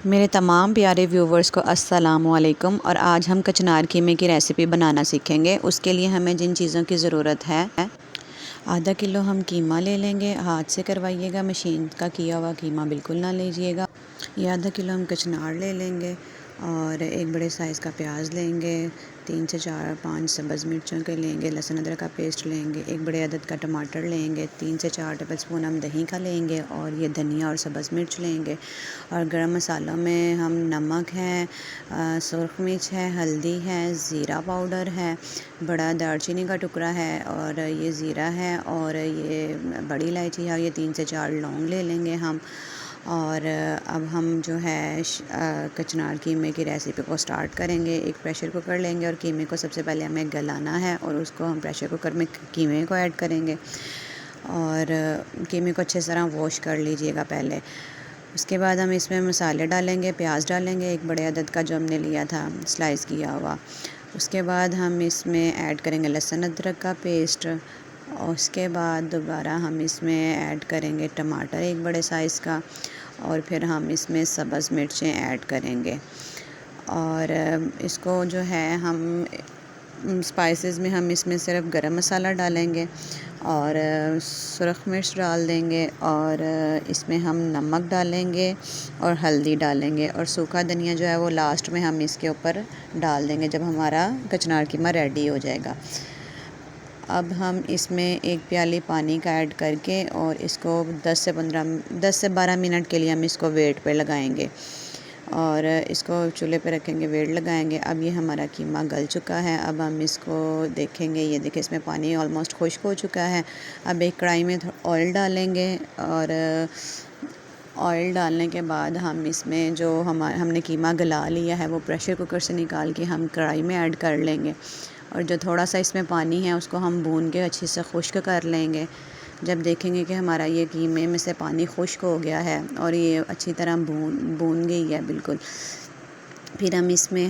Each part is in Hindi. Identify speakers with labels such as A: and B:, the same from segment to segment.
A: मेरे तमाम प्यारे व्यूवर्स को अस्सलामुअलैकुम। और आज हम कचनार कीमे की रेसिपी बनाना सीखेंगे। उसके लिए हमें जिन चीज़ों की ज़रूरत है, आधा किलो हम कीमा ले लेंगे। हाथ से करवाइएगा, मशीन का किया हुआ कीमा बिल्कुल ना लीजिएगा। ये आधा किलो हम कचनार ले लेंगे और एक बड़े साइज़ का प्याज लेंगे, 3 से 4-5 सब्ज़ मिर्चों के लेंगे, लहसुन अदरक का पेस्ट लेंगे, एक बड़े अदद का टमाटर लेंगे, 3 से 4 टेबलस्पून हम दही का लेंगे और ये धनिया और सब्ज़ मिर्च लेंगे। और गरम मसालों में हम नमक है, सुरख मिर्च है, हल्दी है, ज़ीरा पाउडर है, बड़ा दालचीनी का टुकड़ा है और ये ज़ीरा है और ये बड़ी इलायची है। ये 3 से 4 लौंग ले लेंगे हम। और अब हम जो है कचनार कीमे की रेसिपी को स्टार्ट करेंगे। एक प्रेशर कुकर लेंगे और कीमे को सबसे पहले हमें गलाना है और उसको हम प्रेशर कुकर में कीमे को ऐड करेंगे और कीमे को अच्छे तरह वॉश कर लीजिएगा पहले। उसके बाद हम इसमें मसाले डालेंगे, प्याज डालेंगे एक बड़े अदद का जो हमने लिया था स्लाइस किया हुआ। उसके बाद हम इसमें ऐड करेंगे लहसुन अदरक का पेस्ट और उसके बाद दोबारा हम इसमें ऐड करेंगे टमाटर एक बड़े साइज़ का और फिर हम इसमें सब्ज़ मिर्चें ऐड करेंगे। और इसको जो है हम स्पाइसेस में हम इसमें सिर्फ गरम मसाला डालेंगे और सुरख मिर्च डाल देंगे और इसमें हम नमक डालेंगे और हल्दी डालेंगे और सूखा धनिया जो है वो लास्ट में हम इसके ऊपर डाल देंगे जब हमारा कचनार कीमा रेडी हो जाएगा। अब हम इसमें एक प्याली पानी का ऐड करके और इसको 10 से 12 मिनट के लिए हम इसको वेट पे लगाएंगे और इसको चूल्हे पे रखेंगे, वेट लगाएंगे। अब ये हमारा कीमा गल चुका है। अब हम इसको देखेंगे, ये देखिए इसमें पानी ऑलमोस्ट खुश्क हो चुका है। अब एक कढ़ाई में ऑयल डालेंगे और ऑयल डालने के बाद हम इसमें जो हमने कीमा गला लिया है वो प्रेशर कुकर से निकाल के हम कढ़ाई में ऐड कर लेंगे और जो थोड़ा सा इसमें पानी है उसको हम भून के अच्छे से खुश्क कर लेंगे। जब देखेंगे कि हमारा ये कीमे में से पानी खुश्क हो गया है और ये अच्छी तरह भून गई है बिल्कुल, फिर हम इसमें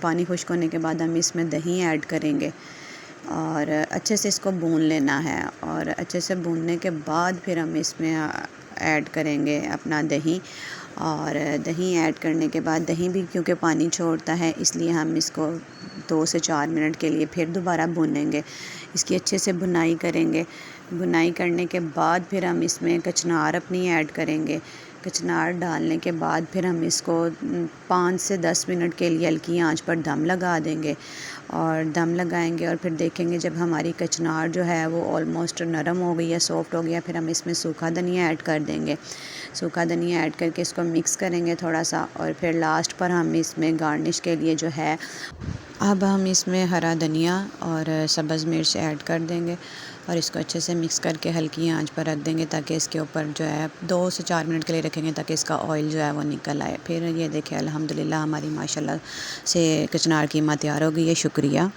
A: पानी खुश्क होने के बाद हम इसमें दही ऐड करेंगे और अच्छे से इसको भून लेना है। और अच्छे से भूनने के बाद फिर हम इसमें ऐड करेंगे अपना दही और दही ऐड करने के बाद दही भी क्योंकि पानी छोड़ता है इसलिए हम इसको 2 से 4 मिनट के लिए फिर दोबारा भूनेंगे। इसकी अच्छे से भुनाई करेंगे। भुनाई करने के बाद फिर हम इसमें कचनार अपनी ऐड करेंगे। कचनार डालने के बाद फिर हम इसको 5 से 10 मिनट के लिए हल्की आंच पर दम लगा देंगे और दम लगाएंगे और फिर देखेंगे जब हमारी कचनार जो है वो ऑलमोस्ट नरम हो गई है, सॉफ्ट हो गया, फिर हम इसमें सूखा धनिया ऐड कर देंगे। सूखा धनिया ऐड करके इसको मिक्स करेंगे थोड़ा सा और फिर लास्ट पर हम इसमें गार्निश के लिए जो है अब हम इसमें हरा धनिया और सब्ज़ मिर्च ऐड कर देंगे और इसको अच्छे से मिक्स करके हल्की आंच पर रख देंगे ताकि इसके ऊपर जो है 2 से 4 मिनट के लिए रखेंगे ताकि इसका ऑयल जो है वो निकल आए। फिर ये देखिए अल्हम्दुलिल्लाह हमारी माशाल्लाह से कचनार कीमा तैयार हो गई है। शुक्रिया।